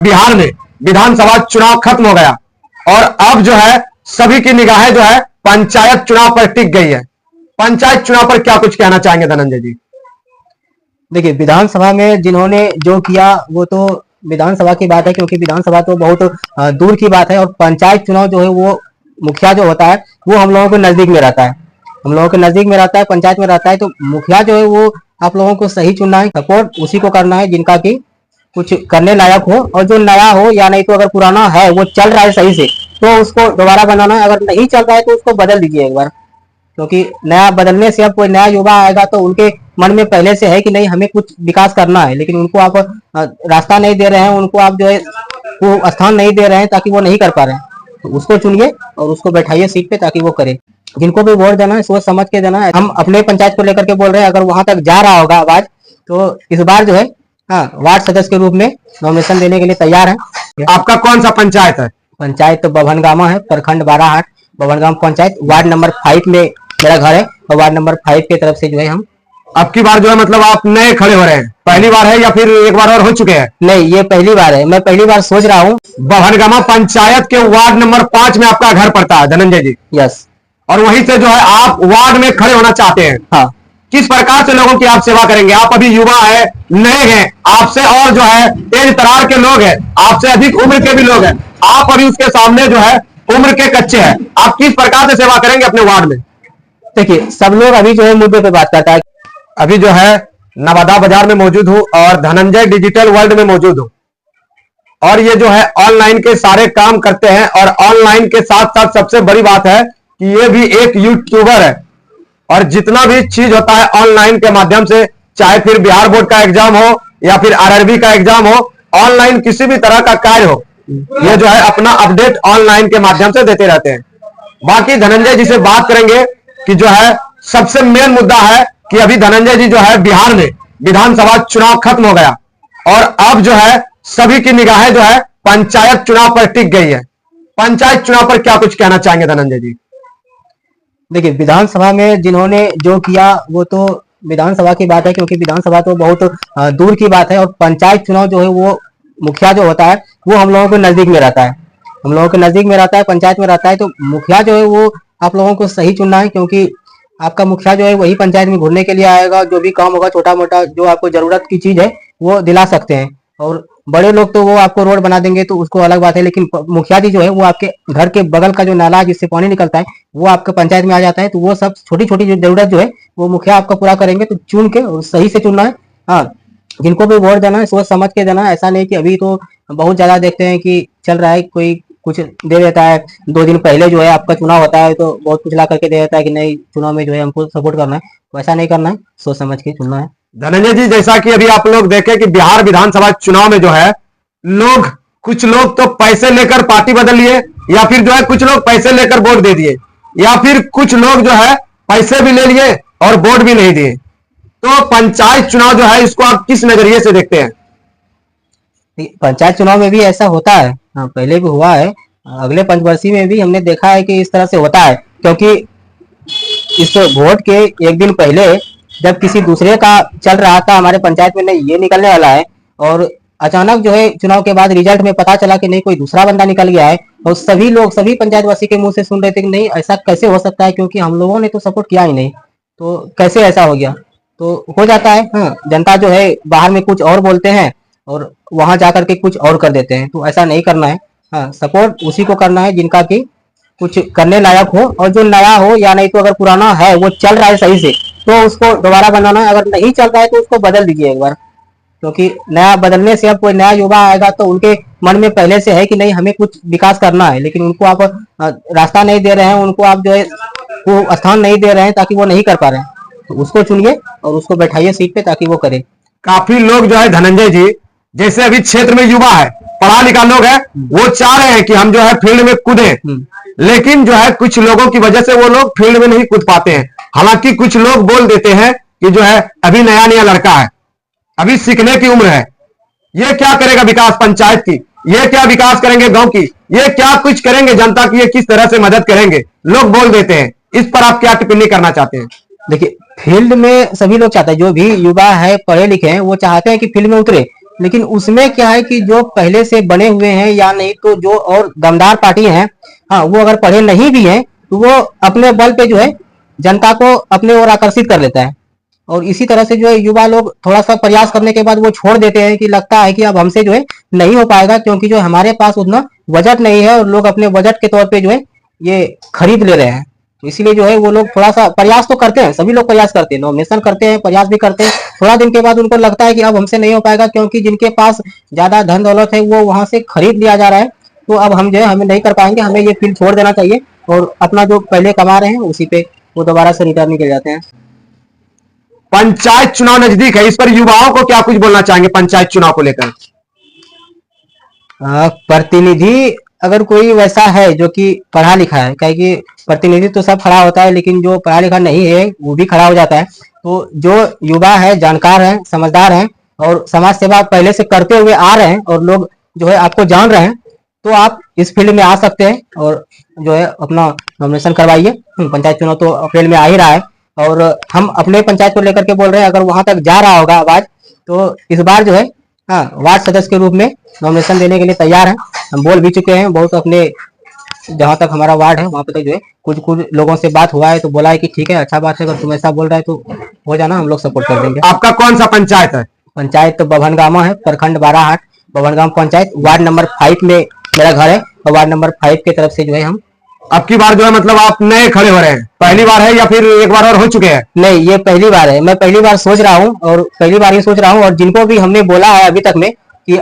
बिहार में विधानसभा चुनाव खत्म हो गया और अब जो है सभी की निगाहें जो है पंचायत चुनाव पर टिक गई है। पंचायत चुनाव पर क्या कुछ कहना चाहेंगे धनंजय जी? देखिए, विधानसभा में जिन्होंने जो किया वो तो विधानसभा की बात है, क्योंकि विधानसभा तो बहुत दूर की बात है। और पंचायत चुनाव जो है वो मुखिया जो होता है वो हम लोगों के नजदीक में रहता है, हम लोगों के नजदीक में रहता है, पंचायत में रहता है। तो मुखिया जो है वो आप लोगों को सही चुनना है, सपोर्ट उसी को करना है जिनका की कुछ करने लायक हो, और जो नया हो या नहीं तो अगर पुराना है वो चल रहा है सही से तो उसको दोबारा बनाना है, अगर नहीं चल रहा है तो उसको बदल दीजिए एक बार। क्योंकि नया बदलने से अब कोई नया युवा आएगा तो उनके मन में पहले से है कि नहीं हमें कुछ विकास करना है, लेकिन उनको आप रास्ता नहीं दे रहे हैं, उनको आप जो है वो स्थान नहीं दे रहे हैं ताकि वो नहीं कर पा रहे हैं। तो उसको चुनिए और उसको बैठाइए सीट पे ताकि वो करे। जिनको भी वोट देना है सोच समझ के देना है। हम अपने पंचायत को लेकर के बोल रहे हैं, अगर वहां तक जा रहा होगा आवाज तो इस बार जो है वार्ड सदस्य के रूप में नॉमिनेशन देने के लिए तैयार है। आपका कौन सा पंचायत है? पंचायत तो बभनगामा है, प्रखंड बाराहाट बभनगाम पंचायत, वार्ड नंबर 5 में मेरा घर है और वार्ड नंबर 5 की तरफ से जो है हम अब की बार जो है मतलब आप नए खड़े हो रहे हैं, पहली बार है या फिर एक बार और हो चुके हैं? नहीं, ये पहली बार है, मैं पहली बार सोच रहा हूँ। बभनगामा पंचायत के वार्ड नंबर 5 में आपका घर पड़ता है धनंजय जी? यस। और वहीं से जो है आप वार्ड में खड़े होना चाहते हैं? हाँ। किस प्रकार से लोगों की आप सेवा करेंगे? आप अभी युवा है, नए हैं, आपसे और जो है तेज तरार के लोग हैं, आपसे अधिक उम्र के भी लोग हैं, आप अभी उसके सामने जो है उम्र के कच्चे हैं, आप किस प्रकार से सेवा करेंगे अपने वार्ड में? देखिए, सब लोग अभी जो है मुद्दे पे बात करता है। अभी जो है नवादा बाजार में मौजूद हूं और धनंजय डिजिटल वर्ल्ड में मौजूद हूं, और ये जो है ऑनलाइन के सारे काम करते हैं, और ऑनलाइन के साथ साथ सबसे बड़ी बात है कि ये भी एक यूट्यूबर है, और जितना भी चीज होता है ऑनलाइन के माध्यम से, चाहे फिर बिहार बोर्ड का एग्जाम हो या फिर आरआरबी का एग्जाम हो, ऑनलाइन किसी भी तरह का कार्य हो, ये जो है अपना अपडेट ऑनलाइन के माध्यम से देते रहते हैं। बाकी धनंजय जी से बात करेंगे कि जो है सबसे मेन मुद्दा है कि अभी धनंजय जी जो है बिहार में विधानसभा चुनाव खत्म हो गया और अब जो है सभी की निगाहें जो है पंचायत चुनाव पर टिक गई है। पंचायत चुनाव पर क्या कुछ कहना चाहेंगे धनंजय जी? देखिए, विधानसभा में जिन्होंने जो किया वो तो विधानसभा की बात है, क्योंकि विधानसभा तो बहुत दूर की बात है। और पंचायत चुनाव जो है वो मुखिया जो होता है वो हम लोगों के नजदीक में रहता है, हम लोगों के नजदीक में रहता है, पंचायत में रहता है। तो मुखिया जो है वो आप लोगों को सही चुनना है, क्योंकि आपका मुखिया जो है वही पंचायत में घूरने के लिए आएगा, जो भी काम होगा छोटा मोटा जो आपको जरूरत की चीज है वो दिला सकते हैं। और बड़े लोग तो वो आपको रोड बना देंगे तो उसको अलग बात है, लेकिन मुखिया जी जो है वो आपके घर के बगल का जो नाला जिससे पानी निकलता है वो आपके पंचायत में आ जाता है। तो वो सब छोटी छोटी जो जरूरत जो है वो मुखिया आपका पूरा करेंगे। तो चुन के और सही से चुनना है। हाँ, जिनको भी वोट देना है सोच समझ के देना है। ऐसा नहीं कि अभी तो बहुत ज्यादा देखते हैं कि चल रहा है, कोई कुछ दे देता है, 2 दिन पहले जो है आपका चुनाव होता है तो बहुत कुछ ला करके दे देता है कि नहीं चुनाव में जो है हमको सपोर्ट करना है। वैसा नहीं करना है, सोच समझ के चुनना है। धनंजय जी, जैसा कि अभी आप लोग देखें कि बिहार विधानसभा चुनाव में जो है कुछ लोग तो पैसे लेकर पार्टी बदल लिए, या फिर जो है कुछ लोग पैसे लेकर वोट दे दिए, या फिर कुछ लोग जो है पैसे भी ले लिए और वोट भी नहीं दिए। तो पंचायत चुनाव जो है इसको आप किस नजरिए से देखते हैं? पंचायत चुनाव में भी ऐसा होता है, हाँ पहले भी हुआ है, अगले पंचवर्षीय में भी हमने देखा है कि इस तरह से होता है। क्योंकि इस वोट के एक दिन पहले जब किसी दूसरे का चल रहा था हमारे पंचायत में नहीं ये निकलने वाला है, और अचानक जो है चुनाव के बाद रिजल्ट में पता चला कि नहीं कोई दूसरा बंदा निकल गया है, और सभी लोग सभी पंचायतवासी के मुंह से सुन रहे थे कि नहीं ऐसा कैसे हो सकता है, क्योंकि हम लोगों ने तो सपोर्ट किया ही नहीं, तो कैसे ऐसा हो गया। तो हो जाता है। हाँ, जनता जो है बाहर में कुछ और बोलते हैं और वहां जाकर के कुछ और कर देते हैं, तो ऐसा नहीं करना है। हाँ, सपोर्ट उसी को करना है जिनका की कुछ करने लायक हो, और जो नया हो या नहीं तो अगर पुराना है वो चल रहा है सही से तो उसको दोबारा बनाना है, अगर नहीं चल रहा है तो उसको बदल दीजिए एक बार। क्योंकि नया बदलने से अब कोई नया युवा आएगा तो उनके मन में पहले से है कि नहीं हमें कुछ विकास करना है, लेकिन उनको आप रास्ता नहीं दे रहे हैं, उनको आप जो है वो स्थान नहीं दे रहे हैं ताकि वो नहीं कर पा रहे हैं। तो उसको चुनिए और उसको बैठाइए सीट पे ताकि वो करे। काफी लोग जो है धनंजय जी, जैसे अभी क्षेत्र में युवा है, पढ़ा लिखा लोग है, वो चाह रहे हैं कि हम जो है फील्ड में कूदें, लेकिन जो है कुछ लोगों की वजह से वो लोग फील्ड में नहीं कूद पाते हैं। हालांकि कुछ लोग बोल देते हैं कि जो है अभी नया नया लड़का है, अभी सीखने की उम्र है, ये क्या करेगा विकास पंचायत की, ये क्या विकास करेंगे गांव की, ये क्या कुछ करेंगे जनता की, ये किस तरह से मदद करेंगे, लोग बोल देते हैं। इस पर आप क्या टिप्पणी करना चाहते हैं? देखिए, फील्ड में सभी लोग चाहते हैं, जो भी युवा है पढ़े लिखे हैं वो चाहते हैं कि फील्ड में उतरे, लेकिन उसमें क्या है कि जो पहले से बने हुए हैं या नहीं तो जो और दमदार पार्टी हैं, हाँ, वो अगर पढ़े नहीं भी हैं तो वो अपने बल पे जो है जनता को अपने ओर आकर्षित कर लेता है। और इसी तरह से जो है युवा लोग थोड़ा सा प्रयास करने के बाद वो छोड़ देते हैं कि लगता है कि अब हमसे जो है नहीं हो पाएगा, क्योंकि जो हमारे पास उतना बजट नहीं है और लोग अपने बजट के तौर पे जो है ये खरीद ले रहे हैं। तो इसीलिए जो है वो लोग थोड़ा सा प्रयास तो करते हैं, सभी लोग प्रयास करते हैं, नॉमिनेशन करते हैं, प्रयास भी करते हैं। थोड़ा दिन के बाद उनको लगता है कि अब हमसे नहीं हो पाएगा, क्योंकि जिनके पास ज्यादा धन दौलत है वो वहां से खरीद लिया जा रहा है। तो अब हम जो है हमें नहीं कर पाएंगे, हमें ये फील्ड छोड़ देना चाहिए और अपना जो पहले कमा रहे हैं उसी पे वो दोबारा से रिटर्न निकल जाते हैं। पंचायत चुनाव नजदीक है, इस पर युवाओं को क्या कुछ बोलना चाहेंगे पंचायत चुनाव को लेकर? प्रतिनिधि अगर कोई वैसा है जो कि पढ़ा लिखा है, क्या कि प्रतिनिधि तो सब खड़ा होता है लेकिन जो पढ़ा लिखा नहीं है वो भी खड़ा हो जाता है। तो जो युवा है, जानकार है, समझदार है और समाज सेवा पहले से करते हुए आ रहे हैं और लोग जो है आपको जान रहे हैं, तो आप इस फील्ड में आ सकते हैं और जो है अपना नॉमिनेशन करवाइए। पंचायत चुनाव तो अप्रैल में आ ही रहा है और हम अपने पंचायत को लेकर के बोल रहे हैं, अगर वहां तक जा रहा होगा आवाज तो इस बार जो है हाँ वार्ड सदस्य के रूप में नॉमिनेशन देने के लिए तैयार हैं। हम बोल भी चुके हैं, बहुत अपने जहां तक हमारा वार्ड है वहां पे तो जो है कुछ कुछ लोगों से बात हुआ है तो बोला है कि ठीक है, अच्छा बात है, अगर तुम ऐसा बोल रहा है तो हो जाना, हम लोग सपोर्ट कर देंगे। आपका कौन सा पंचायत है? पंचायत तो बभनगामा है, प्रखंड बाराहाट, बभनगाम पंचायत, वार्ड नंबर 5 में मेरा घर है और वार्ड नंबर 5 की तरफ से जो है हम। अब की बार जो है मतलब आप नए खड़े हो रहे हैं, पहली बार है या फिर एक बार और हो चुके हैं? नहीं, ये पहली बार है, मैं पहली बार सोच रहा हूँ और पहली बार ही सोच रहा हूँ। और जिनको भी हमने बोला है अभी तक में कि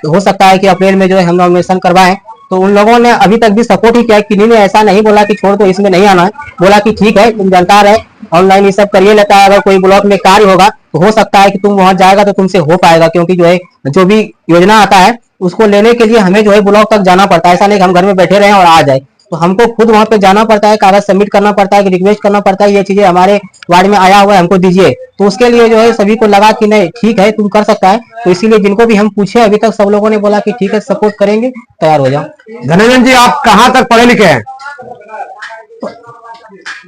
हो सकता है कि अप्रैल में जो है हम नॉमिनेशन करवाएं, तो उन लोगों ने अभी तक भी सपोर्ट ही किया है। किन्हीं ने ऐसा नहीं बोला कि छोड़ दो इसमें नहीं आना है, बोला कि ठीक है तुम जानकार है, ऑनलाइन ये सब करिए लेता है, अगर कोई ब्लॉक में कार्य होगा तो हो सकता है कि तुम वहां जाएगा तो तुमसे हो पाएगा, क्योंकि जो है जो भी योजना आता है उसको लेने के लिए हमें जो है ब्लॉक तक जाना पड़ता है। ऐसा नहीं कि हम घर में बैठे रहें और आ जाए, तो हमको खुद वहां पे जाना पड़ता है, कागज सबमिट करना पड़ता है, रिक्वेस्ट करना पड़ता है, ये चीजें हमारे वार्ड में आया हुआ है हमको दीजिए। तो उसके लिए जो है सभी को लगा कि नहीं ठीक है तुम कर सकता है, तो इसीलिए जिनको भी हम पूछे अभी तक सब लोगों ने बोला कि ठीक है सपोर्ट करेंगे, तैयार हो जाओ। धनंजय जी, आप कहाँ तक पढ़े लिखे हैं?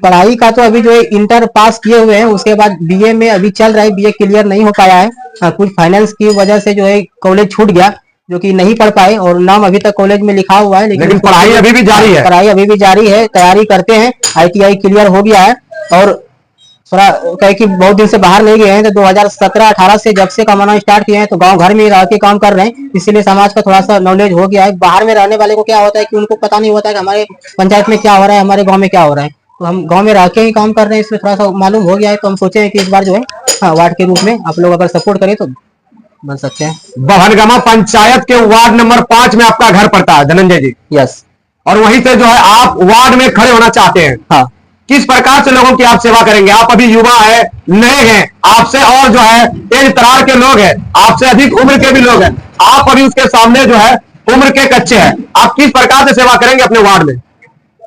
पढ़ाई का तो अभी जो है इंटर पास किए हुए हैं, उसके बाद बीए में अभी चल रहा है, बीए क्लियर नहीं हो पाया है। कुछ फाइनेंस की वजह से जो है कॉलेज छूट गया, जो कि नहीं पढ़ पाए और नाम अभी तक कॉलेज में लिखा हुआ है, लेकिन पढ़ाई अभी भी जारी है। पढ़ाई अभी भी जारी है, तैयारी करते हैं। ITI क्लियर हो गया है और थोड़ा कहे कि बहुत दिन से बाहर नहीं गए हैं, तो 2017-18 से जब से कमाना स्टार्ट किए हैं तो गांव घर में रह के काम कर रहे हैं, इसीलिए समाज का थोड़ा सा नॉलेज हो गया है। बाहर में रहने वाले को क्या होता है कि उनको पता नहीं होता है कि हमारे पंचायत में क्या हो रहा है, हमारे गाँव में क्या हो रहा है, तो हम गाँव में रह के ही काम कर रहे हैं, इसमें थोड़ा सा मालूम हो गया है। तो हम सोचे कि इस बार जो है हाँ वार्ड के रूप में आप लोग अगर सपोर्ट करें तो बन सकते हैं। बभनगामा पंचायत के वार्ड नंबर 5 में आपका घर पड़ता है धनंजय जी? यस। और वहीं से जो है आप वार्ड में खड़े होना चाहते हैं? हाँ। किस प्रकार से लोगों की आप सेवा करेंगे? आप अभी युवा है, नए हैं, आपसे और जो है तेज तरार के लोग हैं, आपसे अधिक उम्र के भी लोग हैं, आप अभी उसके सामने जो है उम्र के कच्चे हैं, आप किस प्रकार से सेवा करेंगे अपने वार्ड में?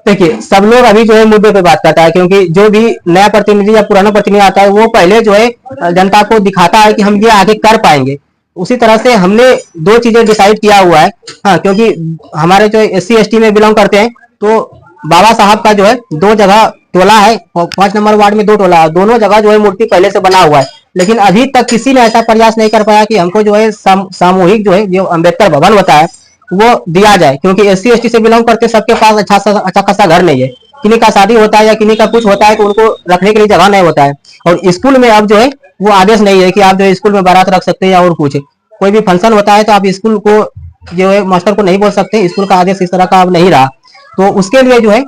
देखिए, सब लोग अभी जो है मुद्दे पे बात करता है, क्योंकि जो भी नया प्रतिनिधि या पुराना प्रतिनिधि आता है वो पहले जो है जनता को दिखाता है कि हम ये आगे कर पाएंगे। उसी तरह से हमने दो चीजें डिसाइड किया हुआ है। हाँ, क्योंकि हमारे जो SC ST में बिलोंग करते हैं, तो बाबा साहब का जो है 2 जगह टोला है, 5 नंबर वार्ड में 2 टोला है, दोनों जगह जो है मूर्ति पहले से बना हुआ है, लेकिन अभी तक किसी ने ऐसा प्रयास नहीं कर पाया कि हमको जो है सामूहिक जो है जो अम्बेडकर भवन होता है वो दिया जाए, क्योंकि SC ST से बिलोंग करते सबके पास अच्छा खासा घर नहीं है। किन्हीं का शादी होता है या किन्हीं का कुछ होता है तो उनको रखने के लिए जगह नहीं होता है। और स्कूल में अब जो है वो आदेश नहीं है कि आप जो है स्कूल में बारात रख सकते हैं या और कुछ, कोई भी फंक्शन होता है तो आप स्कूल को जो है मास्टर को नहीं बोल सकते, स्कूल का आदेश इस तरह का अब नहीं रहा। तो उसके लिए जो है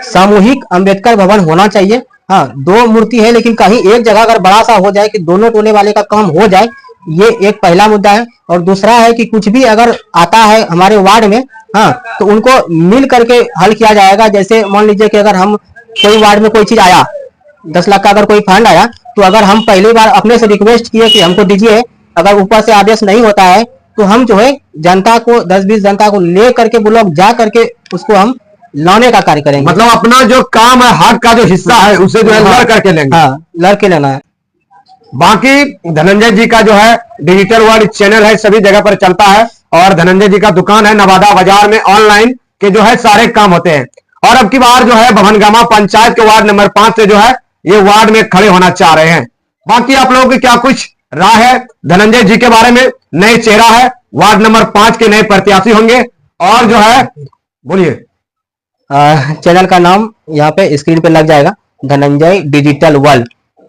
सामूहिक अम्बेडकर भवन होना चाहिए। हाँ, 2 मूर्ति है, लेकिन कहीं एक जगह अगर बड़ा सा हो जाए कि दोनों टोले वाले का काम हो जाए, ये एक पहला मुद्दा है। और दूसरा है कि कुछ भी अगर आता है हमारे वार्ड में, हाँ, तो उनको मिल करके हल किया जाएगा। जैसे मान लीजिए कि अगर हम कोई वार्ड में कोई चीज आया, 10 लाख का अगर कोई फंड आया, तो अगर हम पहली बार अपने से रिक्वेस्ट किए कि हमको दीजिए, अगर ऊपर से आदेश नहीं होता है तो हम जो है जनता को 10-20 जनता को ले करके ब्लॉक जा करके उसको हम लाने का कार्य करेंगे। मतलब अपना जो काम है, हक का जो हिस्सा है, उसे जो है लड़ करके लेंगे। हाँ, लड़ के लेना है। बाकी धनंजय जी का जो है डिजिटल वर्ल्ड चैनल है, सभी जगह पर चलता है, और धनंजय जी का दुकान है नवादा बाजार में, ऑनलाइन के जो है सारे काम होते हैं। और अब की बार जो है बभनगामा पंचायत के वार्ड नंबर 5 से जो है ये वार्ड में खड़े होना चाह रहे हैं। बाकी आप लोगों की क्या कुछ राय है धनंजय जी के बारे में, नए चेहरा है, वार्ड नंबर 5 के नए प्रत्याशी होंगे। और जो है बोलिए। चैनल का नाम यहाँ पे स्क्रीन पे लग जाएगा, धनंजय डिजिटल वर्ल्ड।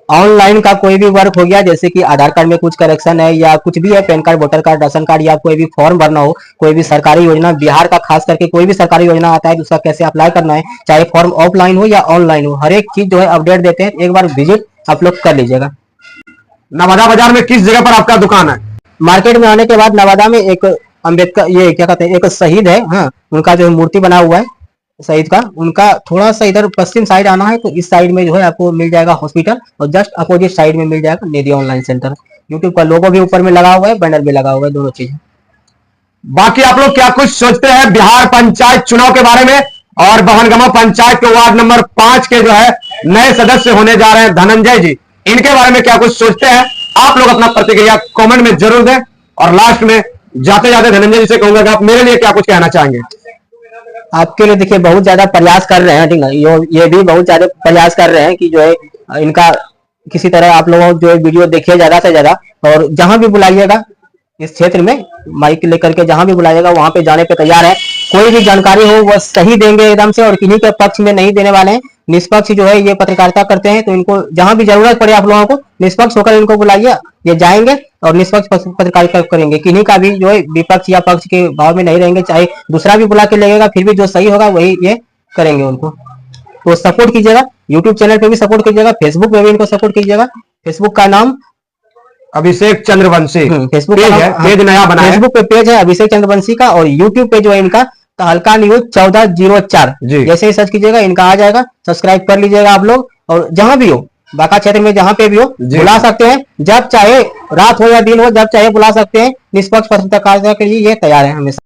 ऑनलाइन का कोई भी वर्क हो गया, जैसे कि आधार कार्ड में कुछ करेक्शन है या कुछ भी है, pan card, voter card, ration card, या कोई भी फॉर्म भरना हो, कोई भी सरकारी योजना, बिहार का खास करके कोई भी सरकारी योजना आता है तो उसका कैसे अप्लाई करना है, चाहे फॉर्म ऑफलाइन हो या ऑनलाइन हो, हर एक चीज जो है अपडेट देते हैं। एक बार विजिट आप लोग कर लीजिएगा। नवादा बाजार में किस जगह पर आपका दुकान है? मार्केट में आने के बाद नवादा में एक अम्बेडकर, ये क्या कहते हैं, एक शहीद है, हाँ, उनका जो मूर्ति बना हुआ है शहीद का, उनका थोड़ा सा इधर पश्चिम साइड आना है तो इस साइड में जो है आपको मिल जाएगा हॉस्पिटल, और जस्ट अपोजिट साइड में मिल जाएगा निधि ऑनलाइन सेंटर। यूट्यूब का लोगो भी ऊपर में लगा हुआ है, बैनर भी लगा हुआ है, दोनों चीजें। बाकी आप लोग क्या कुछ सोचते हैं बिहार पंचायत चुनाव के बारे में, और बहनगमा पंचायत के वार्ड नंबर 5 के जो है नए सदस्य होने जा रहे हैं धनंजय जी, इनके बारे में क्या कुछ सोचते हैं? आप लोग अपना प्रतिक्रिया कमेंट में जरूर दें। और लास्ट में जाते जाते धनंजय जी से कहूंगा कि आप मेरे लिए क्या कुछ कहना चाहेंगे? आपके लिए देखिए बहुत ज्यादा प्रयास कर रहे हैं, ठीक है, ये भी बहुत ज्यादा प्रयास कर रहे हैं कि जो है इनका किसी तरह आप लोगों जो है वीडियो देखिए ज्यादा से ज्यादा, और जहां भी बुलाइएगा इस क्षेत्र में माइक लेकर के जहां भी बुलाइएगा वहां पे जाने पे तैयार है। कोई भी जानकारी हो वो सही देंगे एकदम से, और किन्हीं के पक्ष में नहीं देने वाले हैं। निष्पक्ष जो है ये पत्रकारिता करते हैं, तो इनको जहां भी जरूरत पड़े आप लोगों को निष्पक्ष होकर इनको बुलाइए, ये जाएंगे और निष्पक्ष पत्रकारिता करेंगे। किन्हीं का भी जो है विपक्ष या पक्ष के भाव में नहीं रहेंगे, चाहे दूसरा भी बुला के लगेगा फिर भी जो सही होगा वही ये करेंगे उनको। तो सपोर्ट कीजिएगा, यूट्यूब चैनल पे भी सपोर्ट कीजिएगा, फेसबुक पे भी इनको सपोर्ट कीजिएगा। फेसबुक का नाम अभिषेक चंद्रवंशी फेसबुक पेज है, पेज नया बना है, फेसबुक पे पेज है अभिषेक चंद्रवंशी का, और यूट्यूब पे जो है इनका तहलका न्यूज 1404 जैसे ही सर्च कीजिएगा इनका आ जाएगा। सब्सक्राइब कर लीजिएगा आप लोग, और जहां भी हो बांका क्षेत्र में जहां पे भी हो बुला सकते हैं, जब चाहे रात हो या दिन हो, जब चाहे बुला सकते हैं। निष्पक्ष पत्रकारिता के लिए ये तैयार है हमेशा।